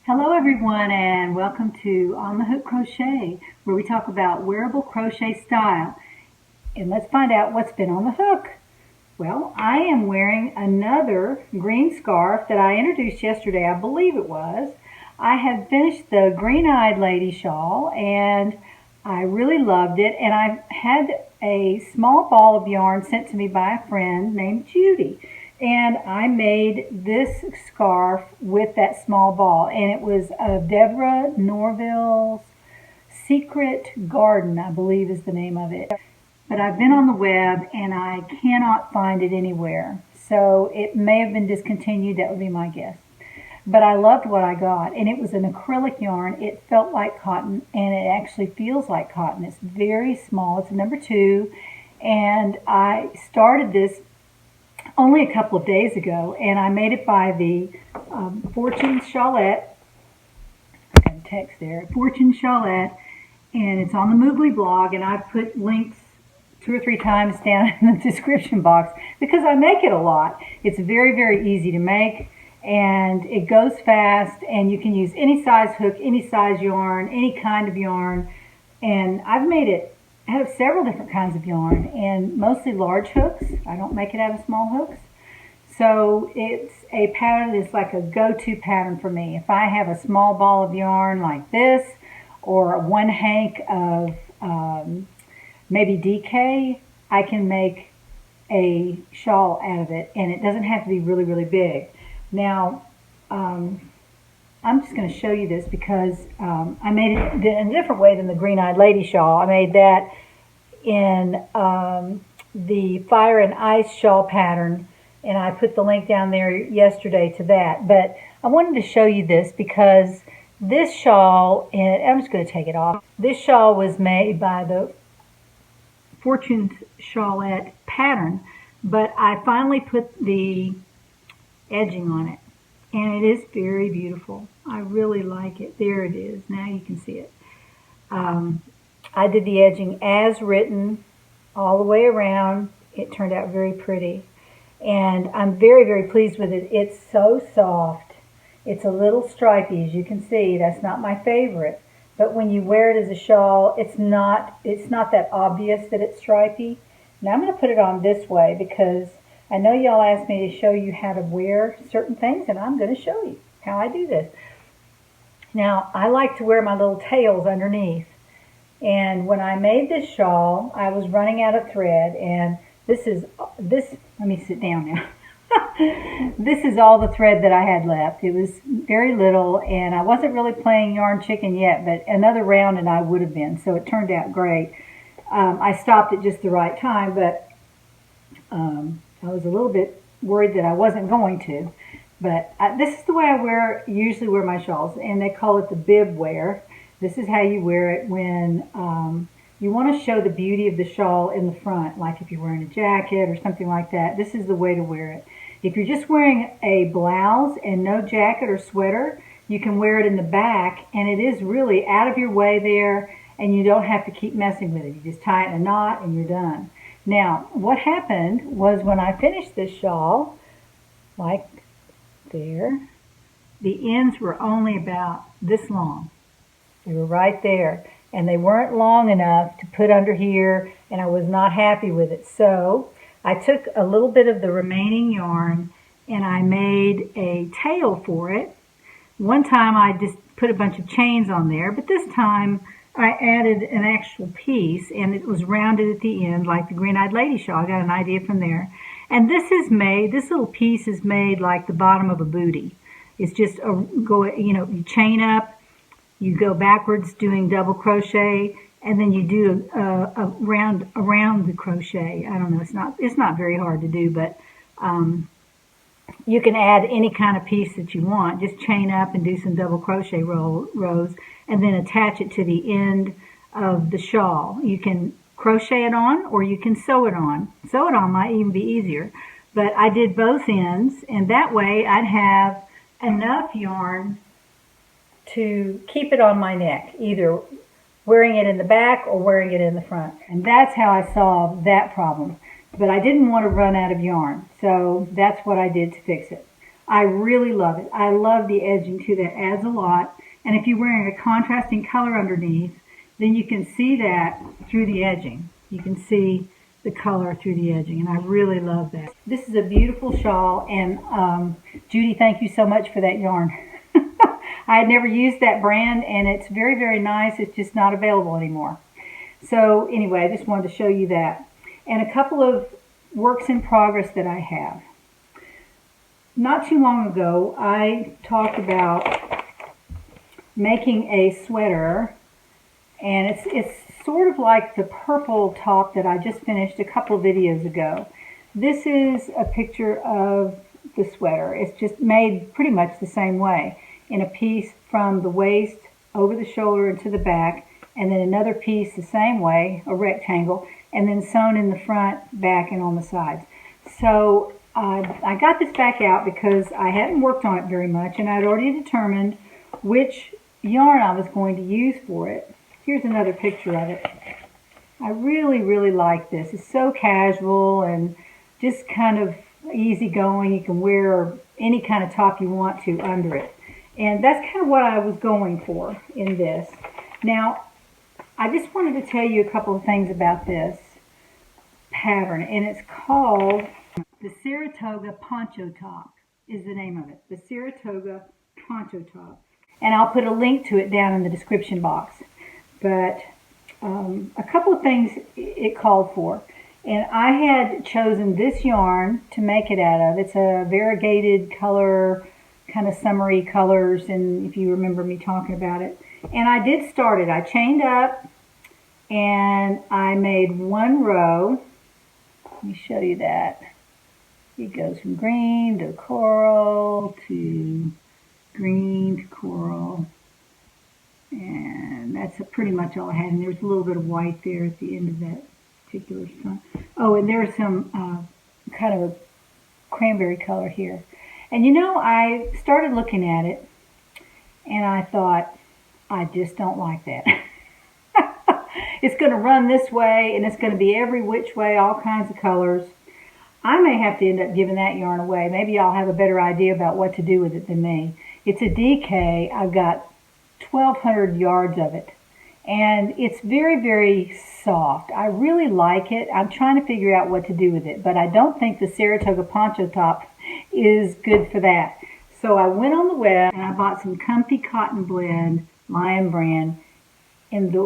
Hello everyone and welcome to On the Hook Crochet, where we talk about wearable crochet style. And let's find out what's been on the hook. Well, I am wearing another green scarf that I introduced yesterday, I believe it was. I had finished the green-eyed lady shawl and I really loved it, and I had a small ball of yarn sent to me by a friend named Judy. And I made this scarf with that small ball, and it was Deborah Norville's Secret Garden, I believe is the name of it. But I've been on the web and I cannot find it anywhere. So it may have been discontinued, that would be my guess. But I loved what I got, and it was an acrylic yarn. It felt like cotton, and it actually feels like cotton. It's very small. It's a number 2, and I started this only a couple of days ago, and I made it by the Fortune Shawlette. I got a text there. Fortune Shawlette, and it's on the Moogly blog, and I've put links 2 or 3 times down in the description box because I make it a lot. It's very, very easy to make, and it goes fast, and you can use any size hook, any size yarn, any kind of yarn, and I've made it out of several different kinds of yarn, and mostly large hooks. I don't make it out of small hooks. So it's a pattern that's like a go-to pattern for me. If I have a small ball of yarn like this, or one hank of maybe DK, I can make a shawl out of it, and it doesn't have to be really, really big. Now, I'm just going to show you this because I made it in a different way than the green-eyed lady shawl. I made that in the Fire and Ice shawl pattern, and I put the link down there yesterday to that. But I wanted to show you this because this shawl, and I'm just going to take it off. This shawl was made by the Fortune Shawlette pattern, but I finally put the edging on it. And it is very beautiful. I really like it. There it is. Now you can see it. I did the edging as written all the way around. It turned out very pretty. And I'm very, very pleased with it. It's so soft. It's a little stripy, as you can see. That's not my favorite. But when you wear it as a shawl, it's not that obvious that it's stripy. Now I'm going to put it on this way because I know y'all asked me to show you how to wear certain things, and I'm going to show you how I do this. Now, I like to wear my little tails underneath. And when I made this shawl, I was running out of thread, and let me sit down now. This is all the thread that I had left. It was very little, and I wasn't really playing yarn chicken yet, but another round and I would have been, so it turned out great. I stopped at just the right time, but I was a little bit worried that I wasn't going to, but this is the way I usually wear my shawls, and they call it the bib wear. This is how you wear it when you want to show the beauty of the shawl in the front, like if you're wearing a jacket or something like that. This is the way to wear it. If you're just wearing a blouse and no jacket or sweater, you can wear it in the back, and it is really out of your way there, and you don't have to keep messing with it. You just tie it in a knot and you're done. Now, what happened was when I finished this shawl, like there, the ends were only about this long. They were right there, and they weren't long enough to put under here, and I was not happy with it. So I took a little bit of the remaining yarn and I made a tail for it. One time I just put a bunch of chains on there, but this time I added an actual piece, and it was rounded at the end like the green-eyed lady shawl. I got an idea from there. And this little piece is made like the bottom of a bootie. It's just you chain up, you go backwards doing double crochet, and then you do around the crochet. I don't know, it's not very hard to do, but you can add any kind of piece that you want. Just chain up and do some double crochet rows, and then attach it to the end of the shawl. You can crochet it on, or you can sew it on. Sew it on might even be easier, but I did both ends, and that way I'd have enough yarn to keep it on my neck, either wearing it in the back or wearing it in the front. And that's how I solved that problem. But I didn't want to run out of yarn, so that's what I did to fix it. I really love it. I love the edging too. That adds a lot. And if you're wearing a contrasting color underneath, then you can see that through the edging. You can see the color through the edging, and I really love that. This is a beautiful shawl, and Judy, thank you so much for that yarn. I had never used that brand, and it's very, very nice. It's just not available anymore. So anyway, I just wanted to show you that. And a couple of works in progress that I have. Not too long ago, I talked about making a sweater, and it's sort of like the purple top that I just finished a couple of videos ago. This is a picture of the sweater. It's just made pretty much the same way, in a piece from the waist over the shoulder and to the back, and then another piece the same way, a rectangle, and then sewn in the front, back, and on the sides. So I got this back out because I hadn't worked on it very much, and I'd already determined which yarn I was going to use for it. Here's another picture of it. I really, really like this. It's so casual and just kind of easygoing. You can wear any kind of top you want to under it. And that's kind of what I was going for in this. Now, I just wanted to tell you a couple of things about this pattern, and it's called the Saratoga Poncho Top is the name of it. The Saratoga Poncho Top. And I'll put a link to it down in the description box. But a couple of things it called for. And I had chosen this yarn to make it out of. It's a variegated color, kind of summery colors, and if you remember me talking about it. And I did start it. I chained up and I made one row. Let me show you that. It goes from green to coral to green to coral. And that's pretty much all I had. And there's a little bit of white there at the end of that particular sun. Oh, and there's some kind of a cranberry color here. And you know, I started looking at it, and I thought, I just don't like that. It's going to run this way, and it's going to be every which way, all kinds of colors. I may have to end up giving that yarn away. Maybe y'all have a better idea about what to do with it than me. It's a DK. I've got 1,200 yards of it. And it's very, very soft. I really like it. I'm trying to figure out what to do with it. But I don't think the Saratoga Poncho Top is good for that. So I went on the web and I bought some Comfy Cotton Blend Lion Brand in the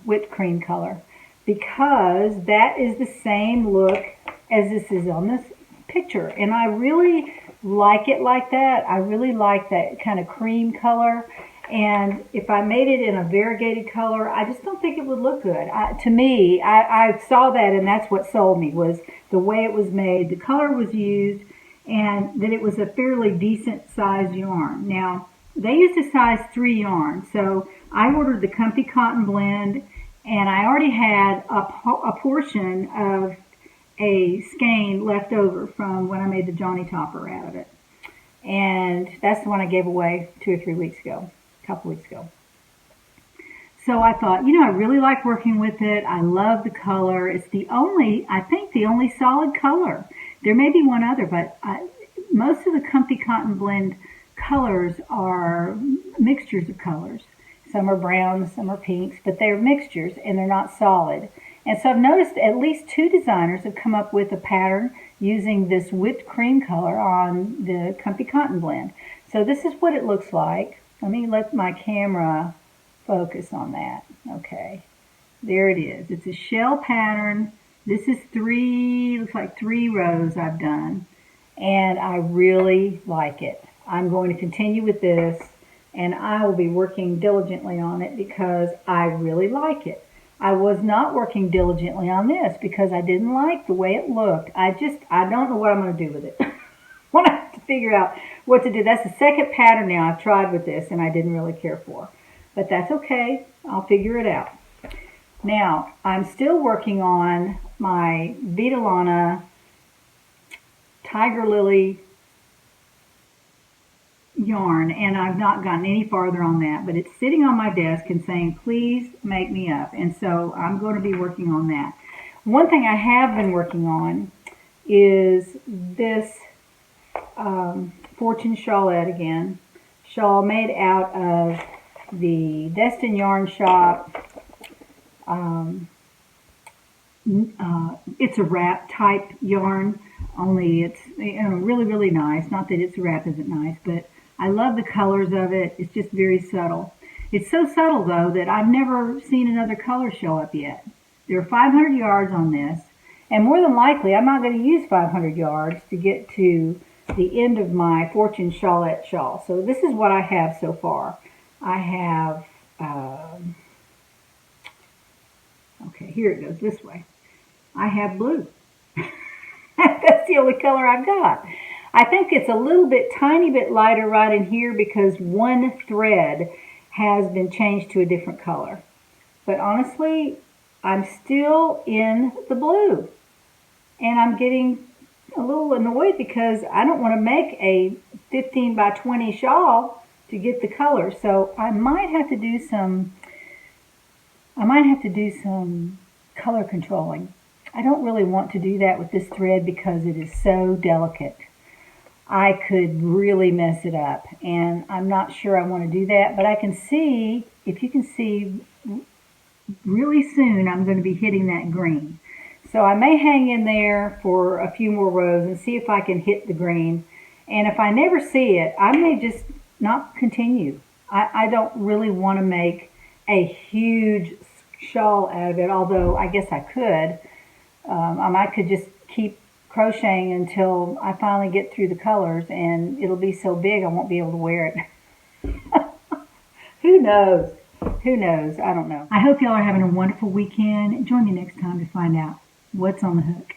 whipped cream color, because that is the same look as this is on this picture. And I really like it like that. I really like that kind of cream color. And if I made it in a variegated color, I just don't think it would look good. To me, I saw that, and that's what sold me, was the way it was made, the color was used, and that it was a fairly decent size yarn. Now, they used a size 3 yarn, so I ordered the Comfy Cotton Blend, and I already had a portion of a skein left over from when I made the Johnny Topper out of it. And that's the one I gave away 2 or 3 weeks ago. Couple weeks ago. So I thought, you know, I really like working with it. I love the color. It's the only, I think, the only solid color. There may be one other, but most of the Comfy Cotton Blend colors are mixtures of colors. Some are browns, some are pinks, but they're mixtures and they're not solid. And so I've noticed at least 2 designers have come up with a pattern using this whipped cream color on the Comfy Cotton Blend. So this is what it looks like. Let me let my camera focus on that. Okay, there it is. It's a shell pattern. This is 3, looks like 3 rows I've done. And I really like it. I'm going to continue with this, and I will be working diligently on it because I really like it. I was not working diligently on this because I didn't like the way it looked. I don't know what I'm going to do with it. I want to have to figure out what to do. That's the second pattern now I've tried with this, and I didn't really care for. But that's okay. I'll figure it out. Now, I'm still working on my Vitalana Tiger Lily yarn, and I've not gotten any farther on that, but it's sitting on my desk and saying, please make me up. And so I'm going to be working on that. One thing I have been working on is this Fortune Shawlette again. Shawl made out of the Destin Yarn Shop. It's a wrap type yarn, only it's really, really nice. Not that its wrap isn't nice, but I love the colors of it. It's just very subtle. It's so subtle, though, that I've never seen another color show up yet. There are 500 yards on this, and more than likely, I'm not going to use 500 yards to get to the end of my Fortune Shawlette shawl. So this is what I have so far. I have, okay, here it goes this way. I have blue. That's the only color I've got. I think it's a little bit, tiny bit lighter right in here because one thread has been changed to a different color. But honestly, I'm still in the blue. And I'm getting a little annoyed because I don't want to make a 15 by 20 shawl to get the color. So I might have to do some color controlling. I don't really want to do that with this thread because it is so delicate. I could really mess it up, and I'm not sure I want to do that, but I can see, if you can see, really soon I'm going to be hitting that green. So I may hang in there for a few more rows and see if I can hit the green, and if I never see it, I may just not continue. I don't really want to make a huge shawl out of it, although I guess I could. I could just keep crocheting until I finally get through the colors, and it'll be so big I won't be able to wear it. Who knows? Who knows? I don't know. I hope y'all are having a wonderful weekend. Join me next time to find out what's on the hook.